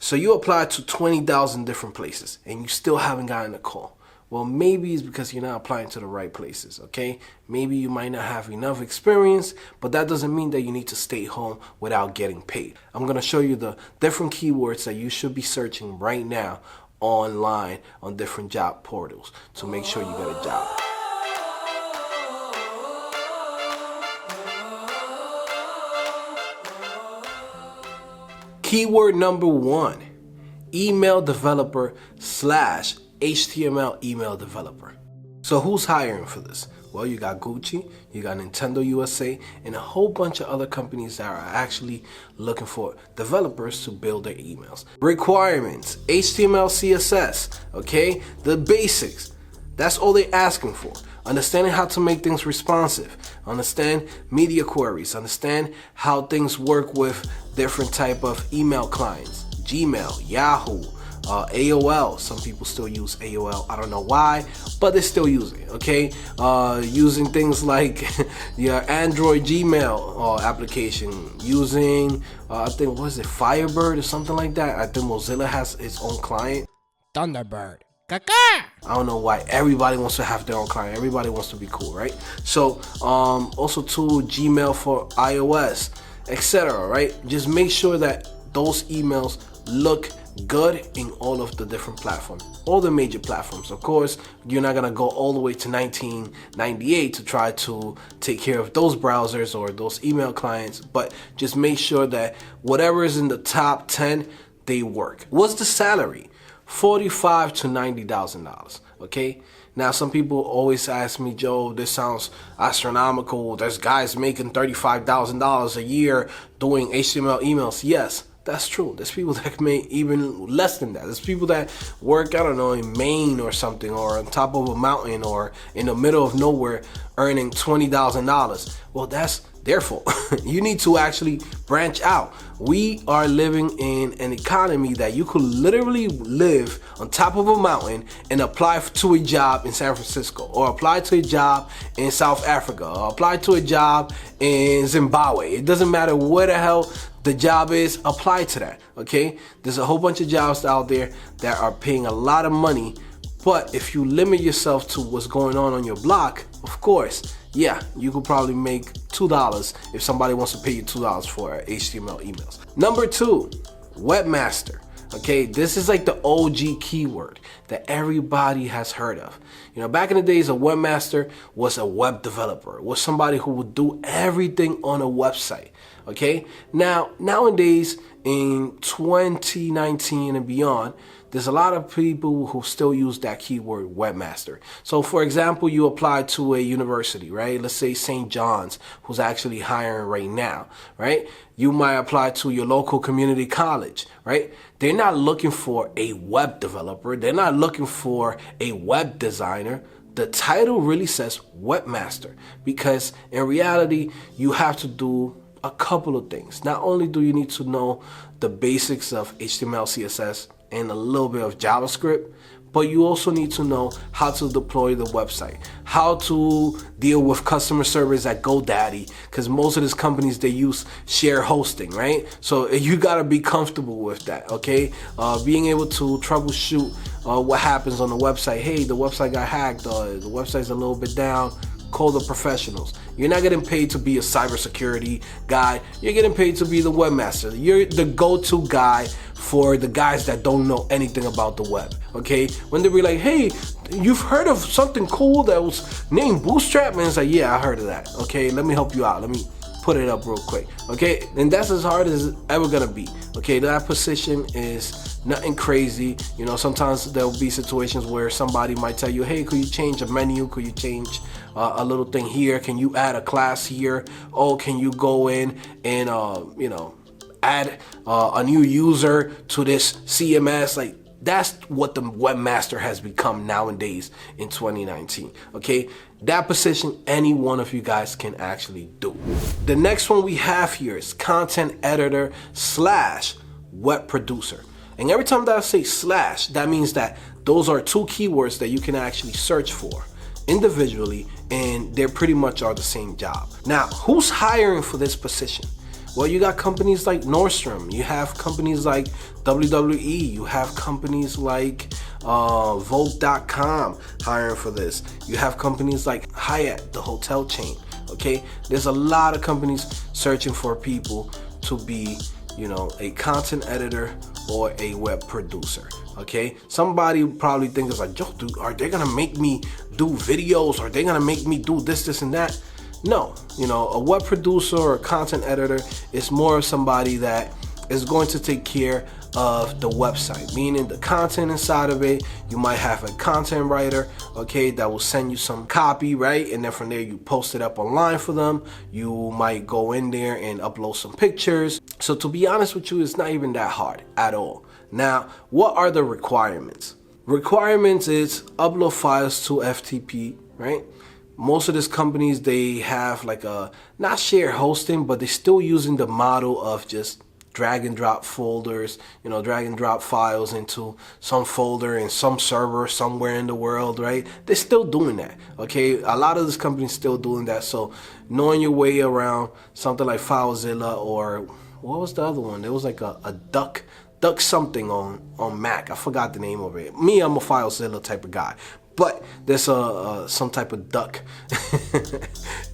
So you applied to 20,000 different places and you still haven't gotten a call. Well, maybe it's because you're not applying to the right places, okay? Maybe you might not have enough experience, but that doesn't mean that you need to stay home without getting paid. I'm gonna show you the different keywords that you should be searching right now online on different job portals to make sure you get a job. Keyword number 1, email developer / HTML email developer. So who's hiring for this? Well, you got Gucci, you got Nintendo USA, and a whole bunch of other companies that are actually looking for developers to build their emails. Requirements, HTML, CSS, okay? The basics. That's all they're asking for. Understanding how to make things responsive, understand media queries, understand how things work with different type of email clients, Gmail, Yahoo, AOL. Some people still use AOL. I don't know why, but they're still using it, okay? Using things like your Android Gmail application, using, I think, what is it, Firebird or something like that? I think Mozilla has its own client. Thunderbird. I don't know why everybody wants to have their own client. Everybody wants to be cool, right? So also to Gmail for iOS, etc., right? Just make sure that those emails look good in all of the different platforms, all the major platforms. Of course, you're not gonna go all the way to 1998 to try to take care of those browsers or those email clients, but just make sure that whatever is in the top 10, they work. What's the salary? $45,000 to $90,000, okay? Now, some people always ask me, Joe, this sounds astronomical. There's guys making $35,000 a year doing HTML emails. Yes, that's true. There's people that make even less than that. There's people that work, I don't know, in Maine or something, or on top of a mountain, or in the middle of nowhere earning $20,000. Well, that's their fault. You need to actually branch out. We are living in an economy that you could literally live on top of a mountain and apply to a job in San Francisco, or apply to a job in South Africa, or apply to a job in Zimbabwe. It doesn't matter where the hell the job is, apply to that, okay? There's a whole bunch of jobs out there that are paying a lot of money, but if you limit yourself to what's going on your block, of course, yeah, you could probably make $2 if somebody wants to pay you $2 for HTML emails. Number 2, Webmaster. Okay, this is like the OG keyword that everybody has heard of. You know, back in the days, a webmaster was a web developer, was somebody who would do everything on a website. Okay, nowadays in 2019 and beyond, there's a lot of people who still use that keyword webmaster. So for example, you apply to a university, right? Let's say St. John's, who's actually hiring right now, right? You might apply to your local community college, right? They're not looking for a web developer. They're not looking for a web designer. The title really says webmaster, because in reality, you have to do a couple of things. Not only do you need to know the basics of HTML, CSS, and a little bit of JavaScript, but you also need to know how to deploy the website, how to deal with customer service at GoDaddy, because most of these companies, they use share hosting, right? So you gotta be comfortable with that, okay? Being able to troubleshoot what happens on the website. Hey, the website got hacked, the website's a little bit down. Call the professionals. You're not getting paid to be a cybersecurity guy. You're getting paid to be the webmaster. You're the go-to guy for the guys that don't know anything about the web, okay? When they be like, hey, you've heard of something cool that was named Bootstrap? And it's like, yeah, I heard of that. Okay, let me help you out. Let me put it up real quick, okay? And that's as hard as it's ever gonna be, okay? That position is nothing crazy. You know, sometimes there'll be situations where somebody might tell you, hey, could you change a menu? Could you change a little thing here? Can you add a class here? Oh, can you go in and, you know, add a new user to this CMS? Like, that's what the webmaster has become nowadays in 2019, okay? That position, any one of you guys can actually do. The next one we have here is content editor / web producer. And every time that I say slash, that means that those are two keywords that you can actually search for individually, and they pretty much are the same job. Now, who's hiring for this position? Well, you got companies like Nordstrom, you have companies like WWE, you have companies like Vogue.com hiring for this. You have companies like Hyatt, the hotel chain. Okay, there's a lot of companies searching for people to be, you know, a content editor or a web producer. Okay, somebody probably thinks like, Joe, dude, are they gonna make me do videos? Are they gonna make me do this and that? No, you know, a web producer or a content editor is more of somebody that is going to take care of the website, meaning the content inside of it. You might have a content writer, okay, that will send you some copy, right? And then from there you post it up online for them. You might go in there and upload some pictures. So to be honest with you, it's not even that hard at all. Now, what are the requirements? Requirements is upload files to FTP, right? Most of these companies, they have like a, not shared hosting, but they're still using the model of just drag and drop folders, you know, drag and drop files into some folder in some server somewhere in the world, right? They're still doing that, okay? A lot of these companies still doing that. So knowing your way around something like FileZilla, or what was the other one? There was like a duck something on Mac. I forgot the name of it. Me, I'm a FileZilla type of guy. But there's some type of duck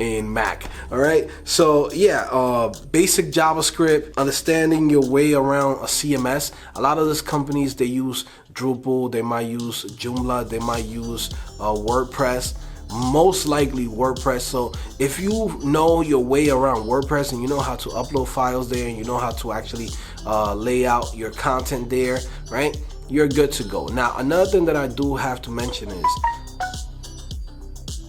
in Mac. All right. So yeah, basic JavaScript, understanding your way around a CMS. A lot of these companies, they use Drupal, they might use Joomla, they might use WordPress. Most likely WordPress. So if you know your way around WordPress and you know how to upload files there and you know how to actually lay out your content there, right? You're good to go. Now, another thing that I do have to mention is,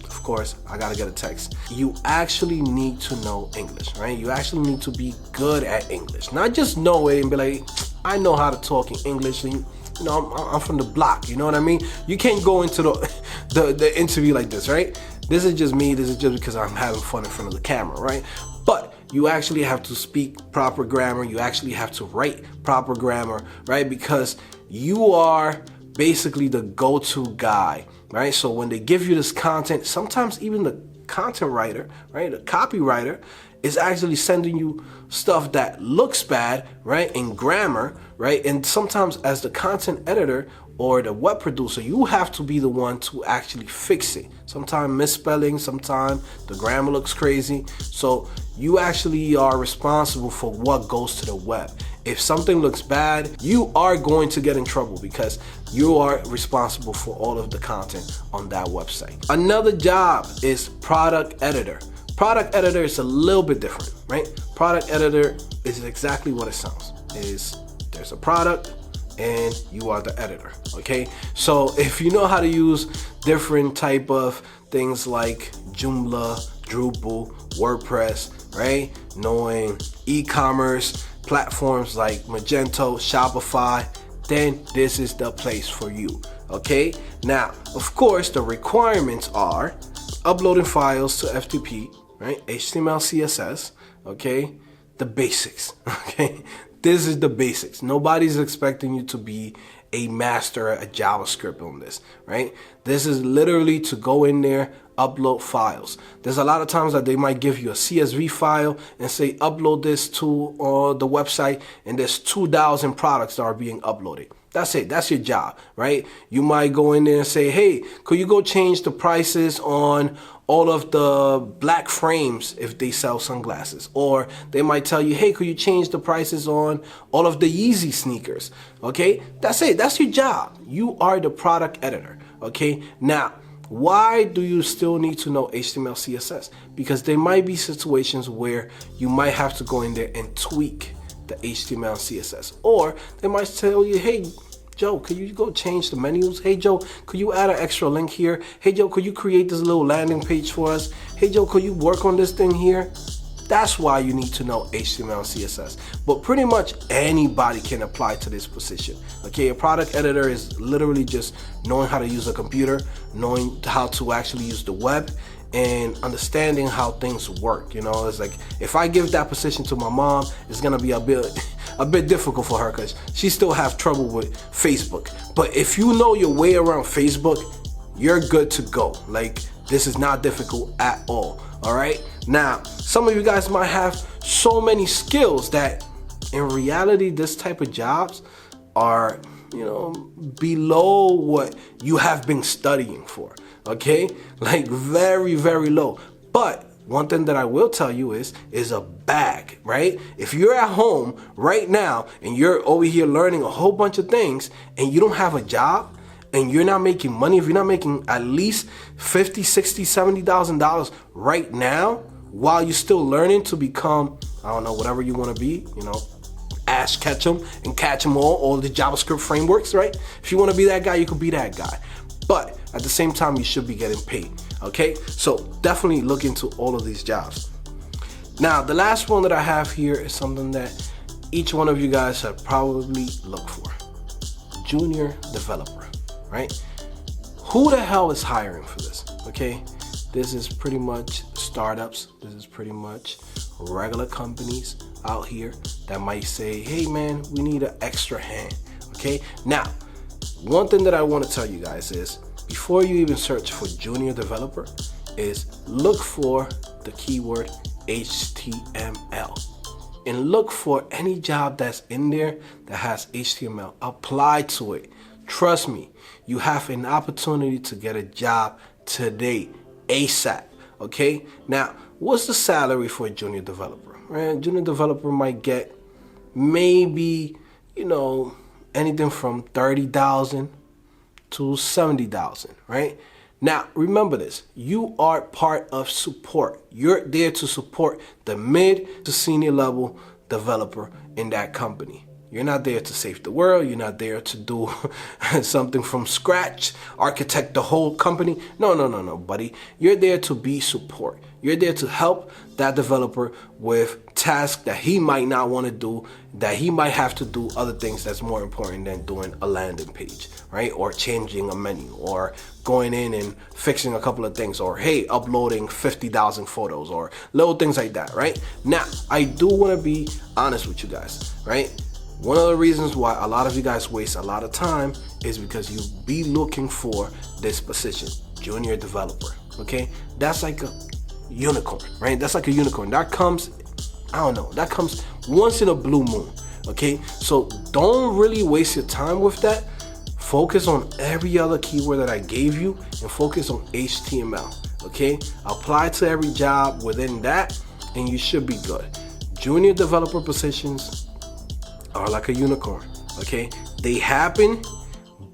of course, I gotta get a text. You actually need to know English, right? You actually need to be good at English. Not just know it and be like, I know how to talk in English, and you know, I'm from the block, you know what I mean? You can't go into the interview like this, right? This is just me, this is just because I'm having fun in front of the camera, right? But you actually have to speak proper grammar, you actually have to write proper grammar, right? Because you are basically the go-to guy, right? So when they give you this content, sometimes even the content writer, right, the copywriter is actually sending you stuff that looks bad, right, in grammar, right? And sometimes as the content editor or the web producer, you have to be the one to actually fix it. Sometimes misspelling, sometimes the grammar looks crazy. So you actually are responsible for what goes to the web. If something looks bad, you are going to get in trouble because you are responsible for all of the content on that website. Another job is product editor. Product editor is a little bit different, right? Product editor is exactly what it sounds. There's a product and you are the editor, okay? So if you know how to use different type of things like Joomla, Drupal, WordPress, right? Knowing e-commerce platforms like Magento, Shopify, then this is the place for you, okay? Now, of course, the requirements are uploading files to FTP, right? HTML, CSS, okay? The basics, okay? This is the basics. Nobody's expecting you to be a master at JavaScript on this, right? This is literally to go in there, upload files. There's a lot of times that they might give you a CSV file and say upload this to the website, and there's 2,000 products that are being uploaded. That's it. That's your job, right? You might go in there and say, hey, could you go change the prices on all of the black frames if they sell sunglasses? Or they might tell you, hey, could you change the prices on all of the Yeezy sneakers? Okay, that's it. That's your job. You are the product editor. Okay, now, why do you still need to know HTML, CSS? Because there might be situations where you might have to go in there and tweak the HTML, CSS. Or they might tell you, hey, Joe, could you go change the menus? Hey, Joe, could you add an extra link here? Hey, Joe, could you create this little landing page for us? Hey, Joe, could you work on this thing here? That's why you need to know HTML and CSS. But pretty much anybody can apply to this position. Okay, a product editor is literally just knowing how to use a computer, knowing how to actually use the web, and understanding how things work. You know, it's like if I give that position to my mom, it's gonna be a bit difficult for her because she still have trouble with Facebook. But if you know your way around Facebook, you're good to go. Like, This is not difficult at all. All right. Now, some of you guys might have so many skills that in reality, this type of jobs are, you know, below what you have been studying for. Okay. Like very, very low. But one thing that I will tell you is a bag, right? If you're at home right now and you're over here learning a whole bunch of things and you don't have a job and you're not making money, if you're not making at least $50,000, $60,000, $70,000 right now while you're still learning to become, I don't know, whatever you want to be, you know, Ash Ketchum and catch them all the JavaScript frameworks, right? If you want to be that guy, you could be that guy. But at the same time, you should be getting paid. Okay, so definitely look into all of these jobs. Now, the last one that I have here is something that each one of you guys should probably look for. Junior developer, right? Who the hell is hiring for this? Okay, this is pretty much startups. This is pretty much regular companies out here that might say, hey man, we need an extra hand. Okay, now, one thing that I want to tell you guys is, before you even search for junior developer, is look for the keyword HTML and look for any job that's in there that has HTML. Apply to it. Trust me, you have an opportunity to get a job today, ASAP. Okay, now what's the salary for a junior developer? Right? Junior developer might get maybe, you know, anything from 30,000 to 70,000, right? Now, remember this, you are part of support. You're there to support the mid to senior level developer in that company. You're not there to save the world. You're not there to do something from scratch, architect the whole company. No, buddy. You're there to be support. You're there to help that developer with tasks that he might not want to do, that he might have to do other things that's more important than doing a landing page, right? Or changing a menu, or going in and fixing a couple of things, or hey, uploading 50,000 photos, or little things like that, right? Now, I do want to be honest with you guys, right? One of the reasons why a lot of you guys waste a lot of time is because you be looking for this position, junior developer, okay? That's like a unicorn, right? That's like a unicorn. That comes, I don't know, that comes once in a blue moon, okay? So don't really waste your time with that. Focus on every other keyword that I gave you and focus on HTML, okay? Apply to every job within that and you should be good. Junior developer positions are like a unicorn, okay? They happen,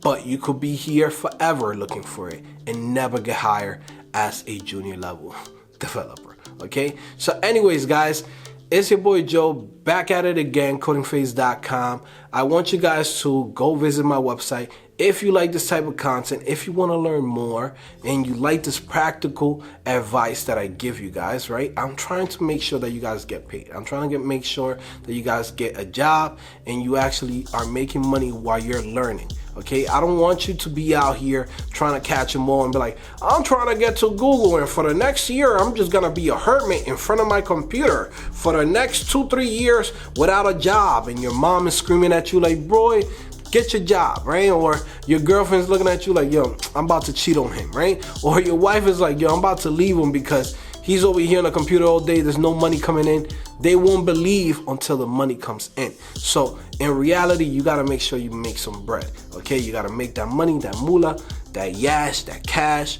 but you could be here forever looking for it and never get hired as a junior level developer, okay? So anyways, guys, it's your boy Joe back at it again, CodingPhase.com. I want you guys to go visit my website. If you like this type of content, if you want to learn more and you like this practical advice that I give you guys, right? I'm trying to make sure that you guys get paid. I'm trying to make sure that you guys get a job and you actually are making money while you're learning. Okay, I don't want you to be out here trying to catch them all and be like, I'm trying to get to Google and for the next year, I'm just gonna be a hermit in front of my computer for the next 2-3 years without a job. And your mom is screaming at you like, boy, get your job, right? Or your girlfriend's looking at you like, yo, I'm about to cheat on him, right? Or your wife is like, yo, I'm about to leave him because he's over here on the computer all day, there's no money coming in. They won't believe until the money comes in. So in reality, you gotta make sure you make some bread, okay? You gotta make that money, that moolah, that yash, that cash,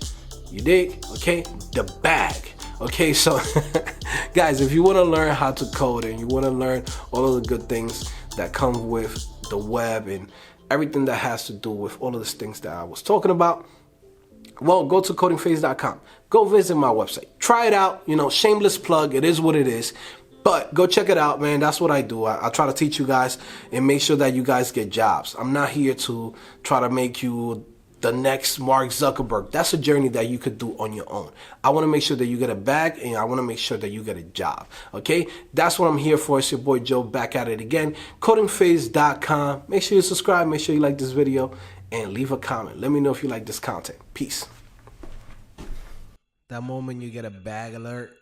you dig, okay? The bag, okay? So guys, if you wanna learn how to code and you wanna learn all of the good things that come with the web and everything that has to do with all of these things that I was talking about, well, go to CodingPhase.com. Go visit my website. Try it out. You know, shameless plug. It is what it is. But go check it out, man. That's what I do. I try to teach you guys and make sure that you guys get jobs. I'm not here to try to make you the next Mark Zuckerberg. That's a journey that you could do on your own. I want to make sure that you get a bag and I want to make sure that you get a job. Okay? That's what I'm here for. It's your boy Joe back at it again. CodingPhase.com. Make sure you subscribe. Make sure you like this video and leave a comment. Let me know if you like this content. Peace. That moment you get a bag alert.